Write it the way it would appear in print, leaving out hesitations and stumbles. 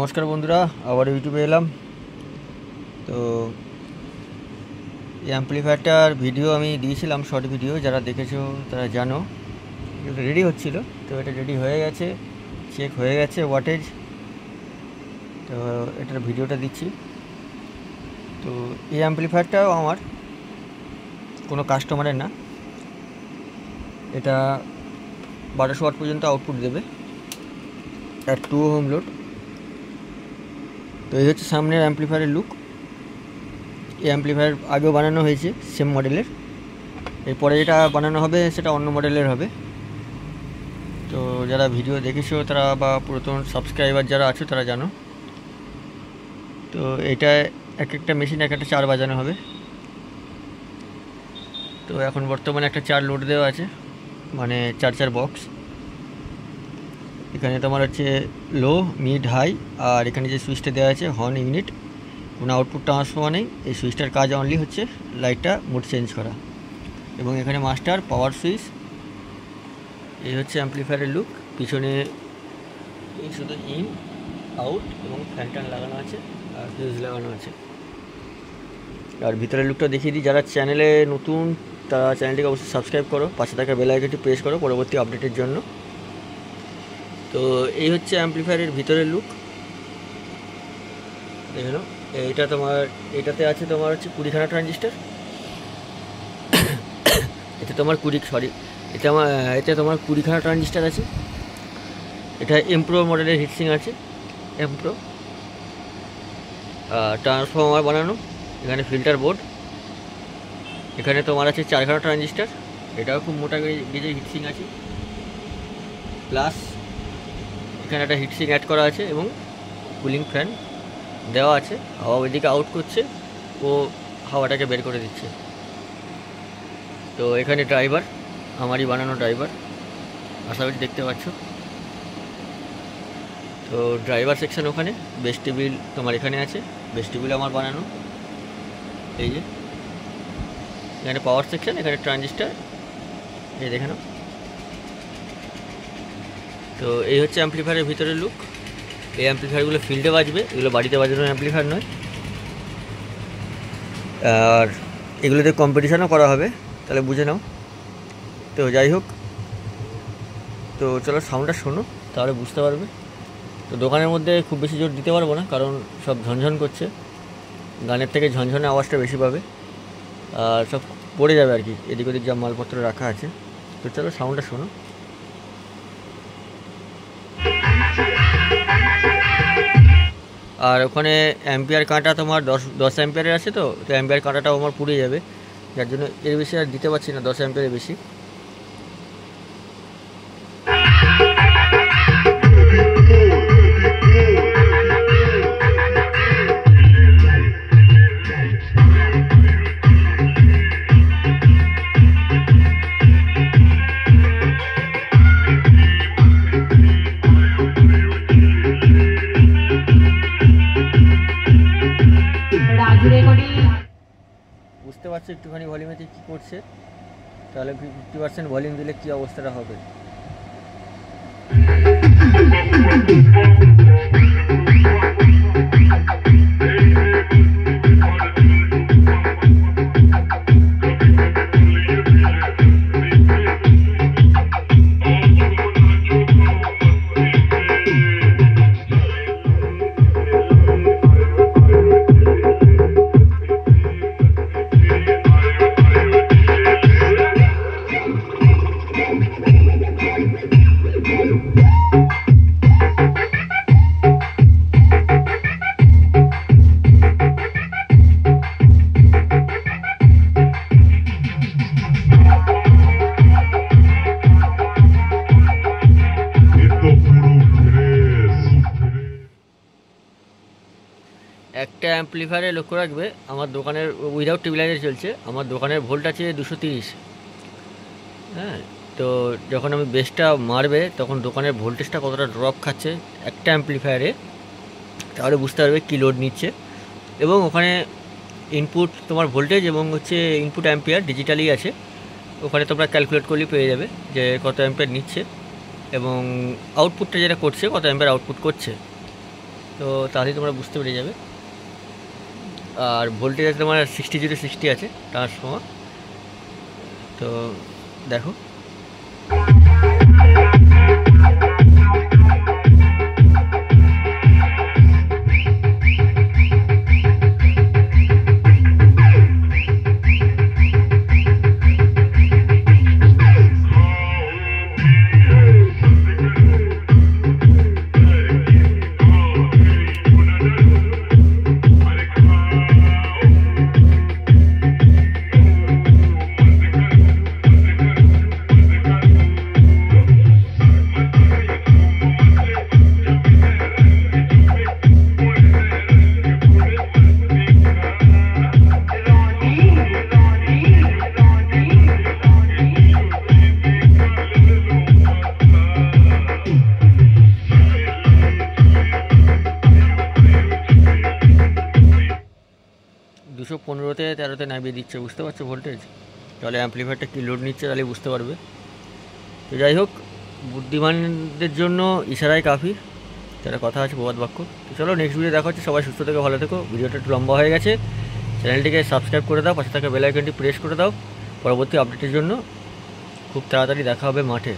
নমস্কার বন্ধুরা, আবার ইউটিউবে এলাম। তো এই অ্যাম্পলিফায়ারটার ভিডিও আমি দিয়েছিলাম, শর্ট ভিডিও, যারা দেখেছো তারা জানো। এটা রেডি হচ্ছিল, তো এটা রেডি হয়ে গেছে, চেক হয়ে গেছে ওয়াটেজ। তো এটার ভিডিওটা দিচ্ছি। তো এই অ্যাম্পলিফায়ারটাও আমার কোনো কাস্টমারের না, এটা 1200 ওয়াট পর্যন্ত আউটপুট দেবে আর 2 ওহম লোড। তো এই হচ্ছে সামনের অ্যাম্পলিফায়ারের লুক। এই অ্যাম্পলিফায়ার আগেও বানানো হয়েছে সেম মডেলের, এরপরে যেটা বানানো হবে সেটা অন্য মডেলের হবে। তো যারা ভিডিও দেখেছো তারা বা পুরাতন সাবস্ক্রাইবার যারা আছো তারা জানো। তো এটা এক একটা মেশিন এক একটা চার বাজানো হবে। তো এখন বর্তমানে একটা চার লোড দেওয়া আছে, মানে চার বক্স। এখানে তোমার হচ্ছে লো, মিড, হাই, আর এখানে যে সুইচটা দেওয়া আছে হর্ন ইউনিট, কোনো আউটপুট ট্রান্সফর্মার নেই। এই সুইচটার কাজ অনলি হচ্ছে লাইটটা মুড চেঞ্জ করা, এবং এখানে মাস্টার, পাওয়ার সুইচ। এই হচ্ছে অ্যাম্পলিফায়ারের লুক। পিছনে এই শুধু ইন আউট এবং ফ্যান লাগানো আছে আর ফিউজ লাগানো আছে। আর ভিতরের লুকটা দেখিয়ে দিই, যারা চ্যানেলে নতুন তারা চ্যানেলটিকে অবশ্যই সাবস্ক্রাইব করো, পাশে থাকা বেল আইকনটি প্রেস করো পরবর্তী আপডেটের জন্য। তো এই হচ্ছে অ্যাম্পলিফায়ারের ভিতরের লুক, দেখে নাও। এইটা তোমার, এটাতে আছে তোমার হচ্ছে 20খানা ট্রানজিস্টার। এতে তোমার এতে তোমার 20খানা ট্রানজিস্টার আছে। এটা এমপ্রো মডেলের হিটসিং আছে, এমপ্রো। ট্রান্সফর্মার বানানো, এখানে ফিল্টার বোর্ড, এখানে তোমার আছে 4খানা ট্রানজিস্টার। এটাও খুব মোটা গেজের হিটসিং আছে, প্লাস এখানে একটা হিটসিং অ্যাড করা আছে এবং কুলিং ফ্যান দেওয়া আছে। হাওয়া ওইদিকে আউট করছে, ও হাওয়াটাকে বের করে দিচ্ছে। তো এখানে ড্রাইভার, আমারই বানানো ড্রাইভার, আশা করি দেখতে পাচ্ছ। তো ড্রাইভার সেকশন ওখানে, বেস টেবিল তোমার এখানে আছে, বেস টেবিল আমার বানানো। এই যে এখানে পাওয়ার সেকশন, এখানে ট্রানজিস্টার, এই দেখে নাও। তো এই হচ্ছে অ্যাম্পলিফায়ারের ভিতরের লুক। এই অ্যাম্পলিফায়ারগুলো ফিল্ডে বাজবে, এগুলো বাড়িতে বাজানোর অ্যাম্পলিফায়ার নয়। আর এগুলোতে কম্পিটিশনও করা হবে, তাহলে বুঝে নাও। তো যাই হোক, তো চলো সাউন্ডটা শোনো, তাহলে বুঝতে পারবে। তো দোকানের মধ্যে খুব বেশি জোর দিতে পারবো না, কারণ সব ঝনঝন করছে, গানের থেকে ঝনঝনে আওয়াজটা বেশি পাবে, আর সব পড়ে যাবে আর কি, এদিক ওদিক যা মালপত্র রাখা আছে। তো চলো সাউন্ডটা শোনো। আর ওখানে অ্যাম্পিয়ার কাঁটা তোমার 10 অ্যাম্পিয়ারের আছে। তো অ্যাম্পিয়ার কাঁটাটাও আমার পুড়ে যাবে, যার জন্য এর বেশি আর দিতে পারছি না, 10 অ্যাম্পিয়ারের বেশি। বুঝতে পারছো একটুখানি ভলিউমেতে কী করছে, তাহলে 50% ভলিউম দিলে কী অবস্থাটা হবে। একটা অ্যাম্পলিফায়ারে লক্ষ্য রাখবে, আমার দোকানের উইদাউট টেবিলাইজার চলছে, আমার দোকানের ভোল্ট আছে 230। হ্যাঁ, তো যখন আমি বেসটা মারবে তখন দোকানের ভোল্টেজটা কতটা ড্রপ খাচ্ছে একটা অ্যাম্পলিফায়ারে, তাহলে বুঝতে পারবে কী লোড নিচ্ছে। এবং ওখানে ইনপুট তোমার ভোল্টেজ এবং হচ্ছে ইনপুট অ্যাম্পিয়ার ডিজিটালি আছে, ওখানে তোমরা ক্যালকুলেট করলেই পেয়ে যাবে যে কত অ্যাম্পিয়ার নিচ্ছে এবং আউটপুটটা যেটা করছে কত অ্যাম্পিয়ার আউটপুট করছে। তো তাহলেই তোমরা বুঝতে পেরে যাবে। আর ভোল্টেজ আছে তোমার 60 আছে ট্রান্সফর্মার। তো দেখো, দুশো 15-তে 13-তে নামিয়ে দিচ্ছে, বুঝতে পারছো ভোল্টেজ। তাহলে অ্যাম্পলিফায়ারটা কী লোড নিচ্ছে তাহলে বুঝতে পারবে। তো যাই হোক, বুদ্ধিমানদের জন্য ইশারাই কাফি, তারা কথা আছে প্রবাদ বাক্য। তো চলো নেক্সট ভিডিও দেখা হচ্ছে। সবাই সুস্থ থেকো, ভালো থেকো। ভিডিওটা একটু লম্বা হয়ে গেছে, চ্যানেলটিকে সাবস্ক্রাইব করে দাও, পাশে থাকা বেল আইকনটি প্রেস করে দাও পরবর্তী আপডেটের জন্য। খুব তাড়াতাড়ি দেখা হবে মাঠে।